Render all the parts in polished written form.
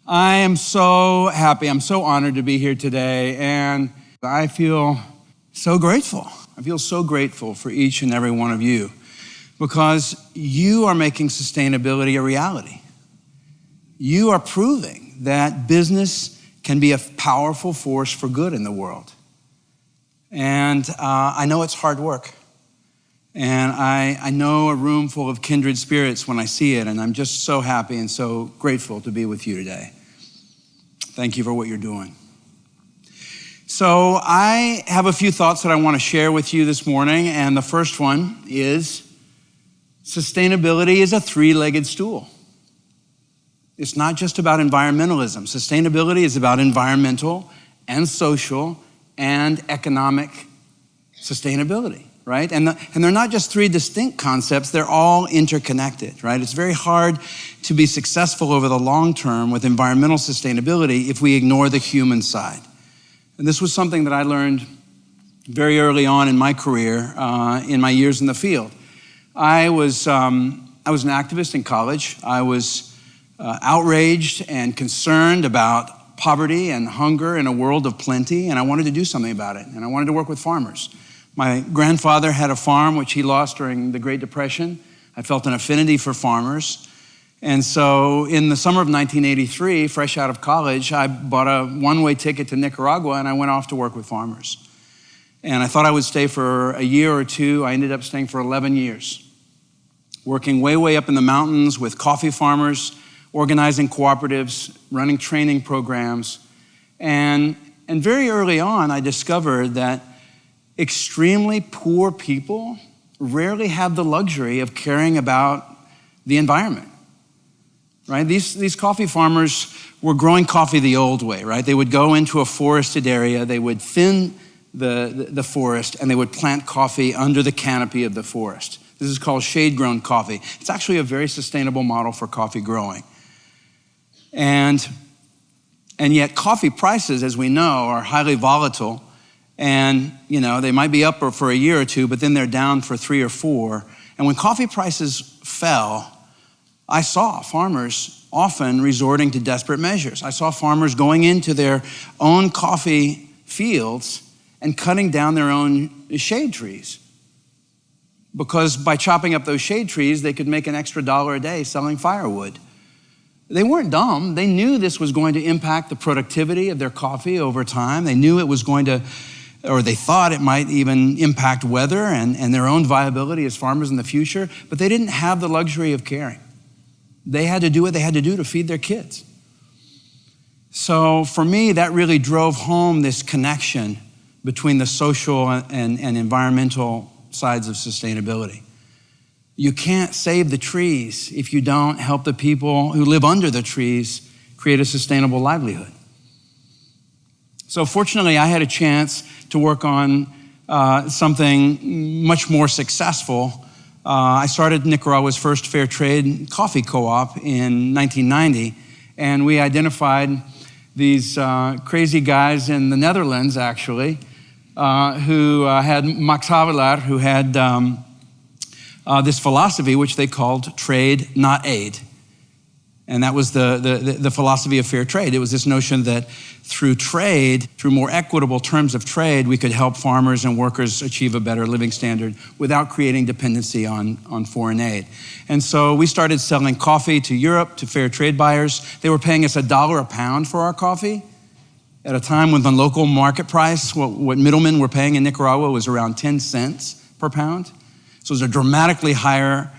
I am so happy. I'm so honored to be here today, and I feel so grateful. I feel so grateful for each and every one of you because you are making sustainability a reality. You are proving that business can be a powerful force for good in the world. And I know it's hard work. And I know a room full of kindred spirits when I see it, and I'm just so happy and so grateful to be with you today. Thank you for what you're doing. So I have a few thoughts that I want to share with you this morning, and the first one is sustainability is a three-legged stool. It's not just about environmentalism. Sustainability is about environmental and social and economic sustainability. Right? And they're not just three distinct concepts, they're all interconnected, right? It's very hard to be successful over the long term with environmental sustainability if we ignore the human side. And this was something that I learned very early on in my career, in my years in the field. I was an activist in college. I was outraged and concerned about poverty and hunger in a world of plenty, and I wanted to do something about it, and I wanted to work with farmers. My grandfather had a farm which he lost during the Great Depression. I felt an affinity for farmers. And so in the summer of 1983, fresh out of college, I bought a one-way ticket to Nicaragua and I went off to work with farmers. And I thought I would stay for a year or two. I ended up staying for 11 years, working way up in the mountains with coffee farmers, organizing cooperatives, running training programs. And very early on, I discovered that extremely poor people rarely have the luxury of caring about the environment, right? These coffee farmers were growing coffee the old way, right? They would go into a forested area, they would thin the forest, and they would plant coffee under the canopy of the forest. This is called shade-grown coffee. It's actually a very sustainable model for coffee growing. And yet coffee prices, as we know, are highly volatile. And, they might be up for a year or two, but then they're down for 3 or 4. And when coffee prices fell, I saw farmers often resorting to desperate measures. I saw farmers going into their own coffee fields and cutting down their own shade trees. Because by chopping up those shade trees, they could make an extra $1 a day selling firewood. They weren't dumb. They knew this was going to impact the productivity of their coffee over time. They knew it was going to, or they thought it might even impact weather and their own viability as farmers in the future, but they didn't have the luxury of caring. They had to do what they had to do to feed their kids. So for me, that really drove home this connection between the social and environmental sides of sustainability. You can't save the trees if you don't help the people who live under the trees create a sustainable livelihood. So fortunately, I had a chance to work on something much more successful. I started Nicaragua's first fair trade coffee co-op in 1990, and we identified these crazy guys in the Netherlands, actually, who had Max Havelaar, who had this philosophy which they called trade, not aid. And that was the philosophy of fair trade. It was this notion that through trade, through more equitable terms of trade, we could help farmers and workers achieve a better living standard without creating dependency on foreign aid. And so we started selling coffee to Europe, to fair trade buyers. They were paying us $1 a pound for our coffee at a time when the local market price, what middlemen were paying in Nicaragua, was around 10 cents per pound. So it was a dramatically higher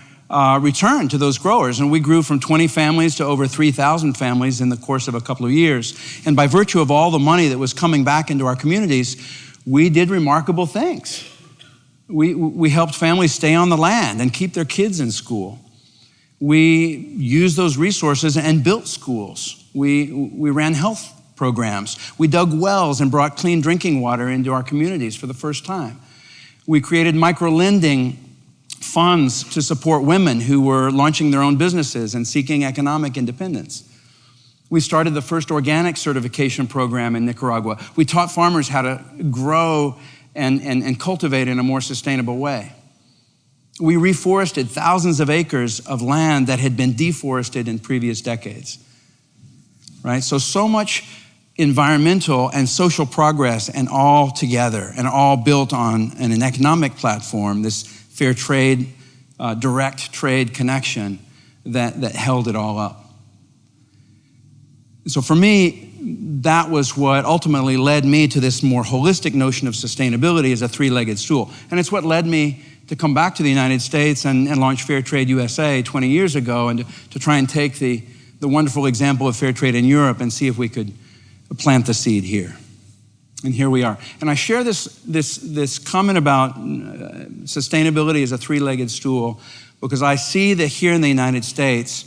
return to those growers. And we grew from 20 families to over 3,000 families in the course of a couple of years. And by virtue of all the money that was coming back into our communities, we did remarkable things. We helped families stay on the land and keep their kids in school. We used those resources and built schools. We ran health programs. We dug wells and brought clean drinking water into our communities for the first time. We created micro-lending funds to support women who were launching their own businesses and seeking economic independence. We started the first organic certification program in Nicaragua. We taught farmers how to grow and cultivate in a more sustainable way. We reforested thousands of acres of land that had been deforested in previous decades. right? So much environmental and social progress, and all together, and all built on an economic platform, this fair trade, direct trade connection that held it all up. So for me, that was what ultimately led me to this more holistic notion of sustainability as a three-legged stool. And it's what led me to come back to the United States and launch Fair Trade USA 20 years ago, and to try and take the wonderful example of fair trade in Europe and see if we could plant the seed here. And here we are. And I share this comment about sustainability as a three-legged stool because I see that here in the United States,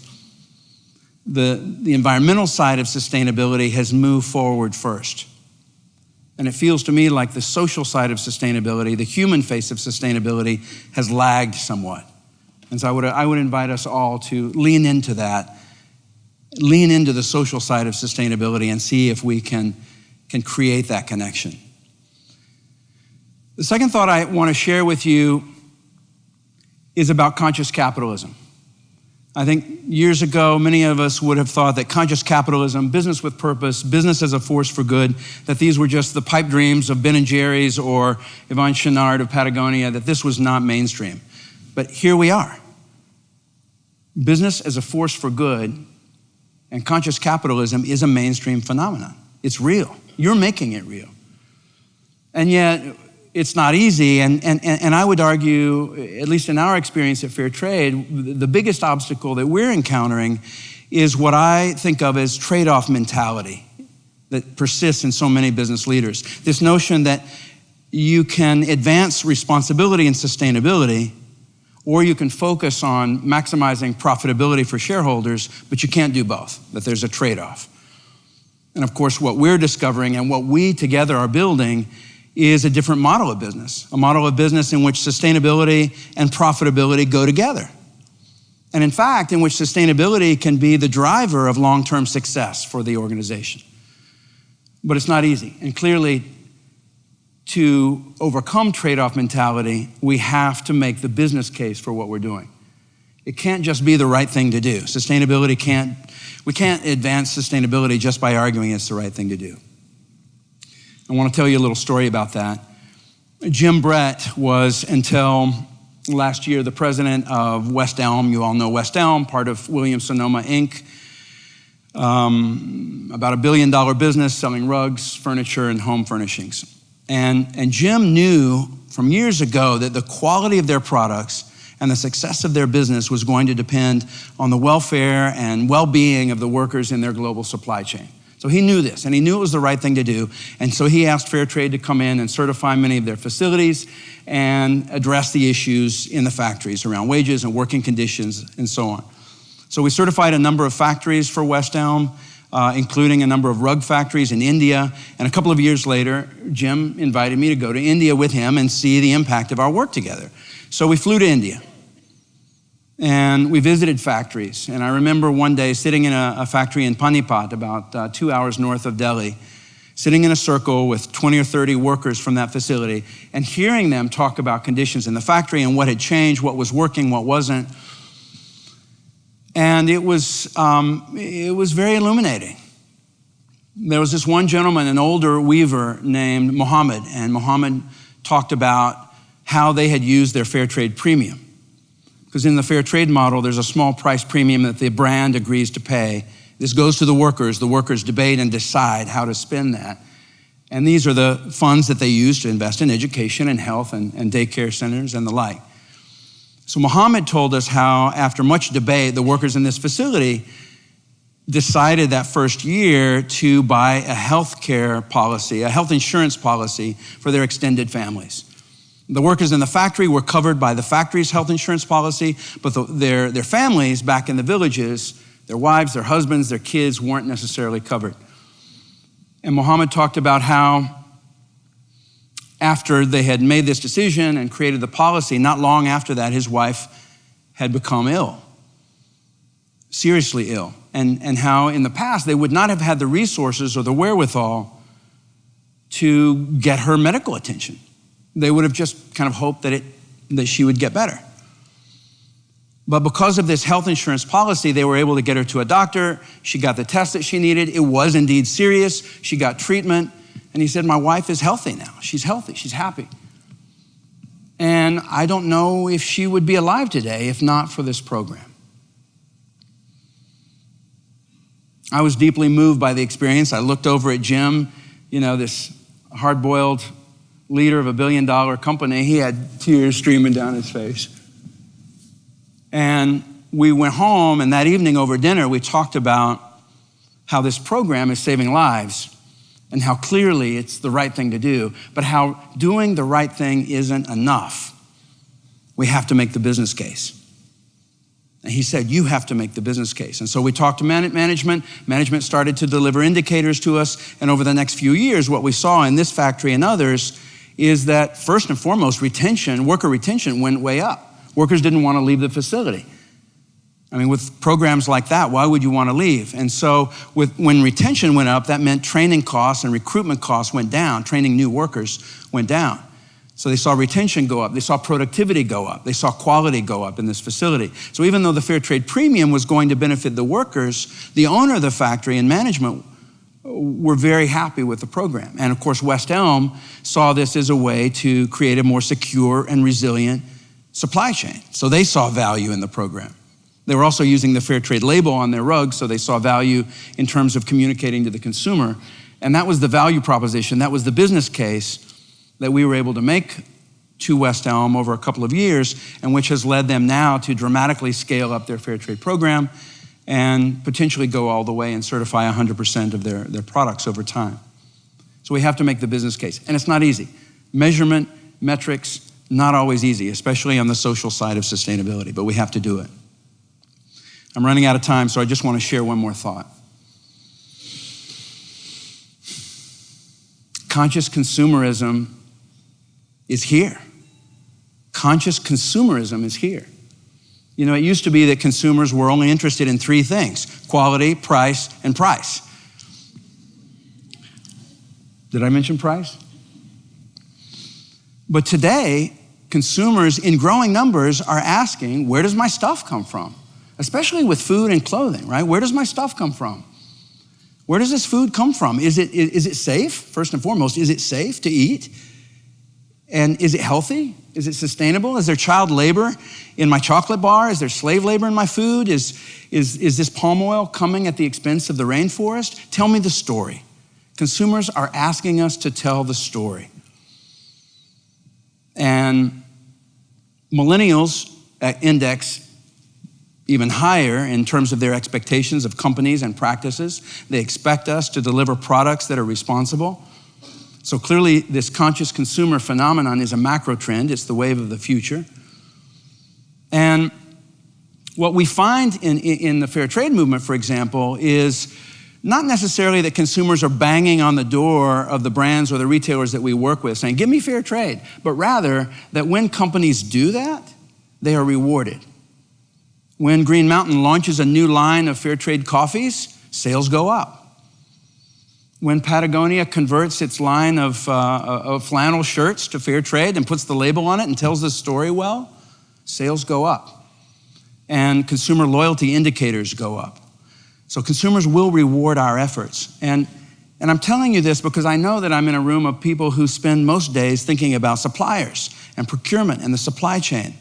the environmental side of sustainability has moved forward first. And it feels to me like the social side of sustainability, the human face of sustainability, has lagged somewhat. And so I would invite us all to lean into that, lean into the social side of sustainability and see if we can create that connection. The second thought I want to share with you is about conscious capitalism. I think years ago, many of us would have thought that conscious capitalism, business with purpose, business as a force for good, that these were just the pipe dreams of Ben & Jerry's or Yvon Chouinard of Patagonia, that this was not mainstream. But here we are. Business as a force for good and conscious capitalism is a mainstream phenomenon. It's real. You're making it real. And yet, it's not easy, and I would argue, at least in our experience at Fair Trade, the biggest obstacle that we're encountering is what I think of as trade-off mentality that persists in so many business leaders. This notion that you can advance responsibility and sustainability, or you can focus on maximizing profitability for shareholders, but you can't do both, that there's a trade-off. And of course, what we're discovering and what we together are building is a different model of business, a model of business in which sustainability and profitability go together. And in fact, in which sustainability can be the driver of long-term success for the organization. But it's not easy. And clearly, to overcome trade-off mentality, we have to make the business case for what we're doing. It can't just be the right thing to do. We can't advance sustainability just by arguing it's the right thing to do. I want to tell you a little story about that. Jim Brett was, until last year, the president of West Elm. You all know West Elm, part of Williams-Sonoma, Inc. About $1 billion business selling rugs, furniture, and home furnishings. And Jim knew from years ago that the quality of their products and the success of their business was going to depend on the welfare and well-being of the workers in their global supply chain. So he knew this, and he knew it was the right thing to do. And so he asked Fair Trade to come in and certify many of their facilities and address the issues in the factories around wages and working conditions and so on. So we certified a number of factories for West Elm, including a number of rug factories in India. And a couple of years later, Jim invited me to go to India with him and see the impact of our work together. So we flew to India. And we visited factories. And I remember one day sitting in a factory in Panipat, about 2 hours north of Delhi, sitting in a circle with 20 or 30 workers from that facility and hearing them talk about conditions in the factory and what had changed, what was working, what wasn't. And it was very illuminating. There was this one gentleman, an older weaver named Mohammed, and Mohammed talked about how they had used their fair trade premium. Because in the fair trade model, there's a small price premium that the brand agrees to pay. This goes to the workers. The workers debate and decide how to spend that. And these are the funds that they use to invest in education and health and daycare centers and the like. So Mohammed told us how, after much debate, the workers in this facility decided that first year to buy a health care policy, a health insurance policy for their extended families. The workers in the factory were covered by the factory's health insurance policy, but their families back in the villages, their wives, their husbands, their kids weren't necessarily covered. And Mohammed talked about how after they had made this decision and created the policy, not long after that, his wife had become ill, seriously ill, and how in the past they would not have had the resources or the wherewithal to get her medical attention. They would have just kind of hoped that she would get better. But because of this health insurance policy, they were able to get her to a doctor. She got the test that she needed. It was indeed serious. She got treatment. And he said, my wife is healthy now. She's healthy. She's happy. And I don't know if she would be alive today if not for this program. I was deeply moved by the experience. I looked over at Jim, this hard-boiled leader of $1 billion company. He had tears streaming down his face. And we went home, and that evening over dinner, we talked about how this program is saving lives and how clearly it's the right thing to do, but how doing the right thing isn't enough. We have to make the business case. And he said, you have to make the business case. And so we talked to management. Management started to deliver indicators to us. And over the next few years, what we saw in this factory and others is that first and foremost, worker retention went way up. Workers didn't want to leave the facility. I mean, with programs like that, why would you want to leave? And so when retention went up, that meant training costs and recruitment costs went down. Training new workers went down. So they saw retention go up. They saw productivity go up. They saw quality go up in this facility. So even though the fair trade premium was going to benefit the workers, the owner of the factory and management were very happy with the program. And of course, West Elm saw this as a way to create a more secure and resilient supply chain. So they saw value in the program. They were also using the fair trade label on their rugs, so they saw value in terms of communicating to the consumer. And that was the value proposition. That was the business case that we were able to make to West Elm over a couple of years, and which has led them now to dramatically scale up their fair trade program and potentially go all the way and certify 100% of their products over time. So we have to make the business case. And it's not easy. Measurement, metrics, not always easy, especially on the social side of sustainability, but we have to do it. I'm running out of time, so I just want to share one more thought. Conscious consumerism is here. Conscious consumerism is here. It used to be that consumers were only interested in three things: quality, price, and price. Did I mention price? But today, consumers in growing numbers are asking, where does my stuff come from? Especially with food and clothing, right? Where does my stuff come from? Where does this food come from? Is it safe? First and foremost, is it safe to eat? And is it healthy? Is it sustainable? Is there child labor in my chocolate bar? Is there slave labor in my food? Is this palm oil coming at the expense of the rainforest? Tell me the story. Consumers are asking us to tell the story. And millennials index even higher in terms of their expectations of companies and practices. They expect us to deliver products that are responsible. So clearly, this conscious consumer phenomenon is a macro trend. It's the wave of the future. And what we find in the fair trade movement, for example, is not necessarily that consumers are banging on the door of the brands or the retailers that we work with saying, give me fair trade, but rather that when companies do that, they are rewarded. When Green Mountain launches a new line of fair trade coffees, sales go up. When Patagonia converts its line of flannel shirts to fair trade and puts the label on it and tells the story well, sales go up. And consumer loyalty indicators go up. So consumers will reward our efforts. And I'm telling you this because I know that I'm in a room of people who spend most days thinking about suppliers and procurement and the supply chain.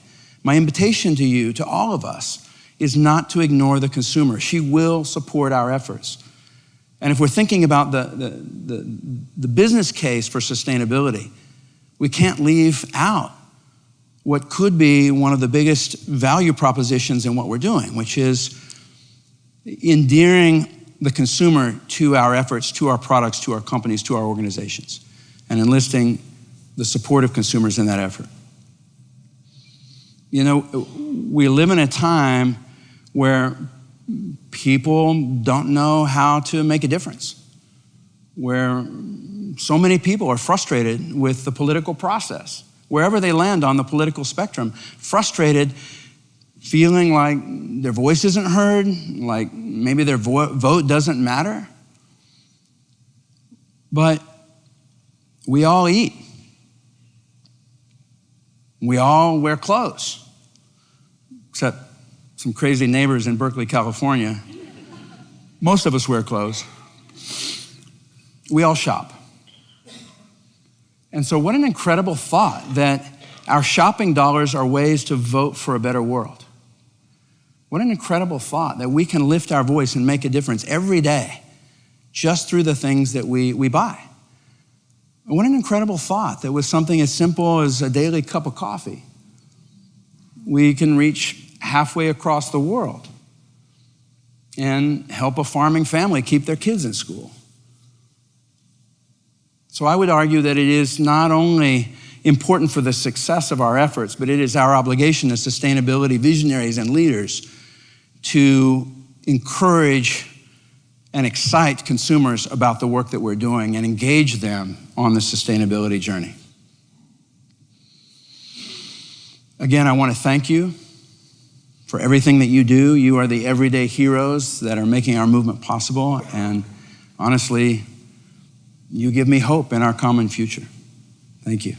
My invitation to you, to all of us, is not to ignore the consumer. She will support our efforts. And if we're thinking about the business case for sustainability, we can't leave out what could be one of the biggest value propositions in what we're doing, which is endearing the consumer to our efforts, to our products, to our companies, to our organizations, and enlisting the support of consumers in that effort. We live in a time where people don't know how to make a difference, where so many people are frustrated with the political process, wherever they land on the political spectrum, frustrated, feeling like their voice isn't heard, like maybe their vote doesn't matter. But we all eat. We all wear clothes, except some crazy neighbors in Berkeley, California. Most of us wear clothes. We all shop. And so what an incredible thought that our shopping dollars are ways to vote for a better world. What an incredible thought that we can lift our voice and make a difference every day just through the things that we buy. And what an incredible thought that with something as simple as a daily cup of coffee, we can reach halfway across the world and help a farming family keep their kids in school. So I would argue that it is not only important for the success of our efforts, but it is our obligation as sustainability visionaries and leaders to encourage and excite consumers about the work that we're doing and engage them on the sustainability journey. Again, I want to thank you for everything that you do. You are the everyday heroes that are making our movement possible, and honestly, you give me hope in our common future. Thank you.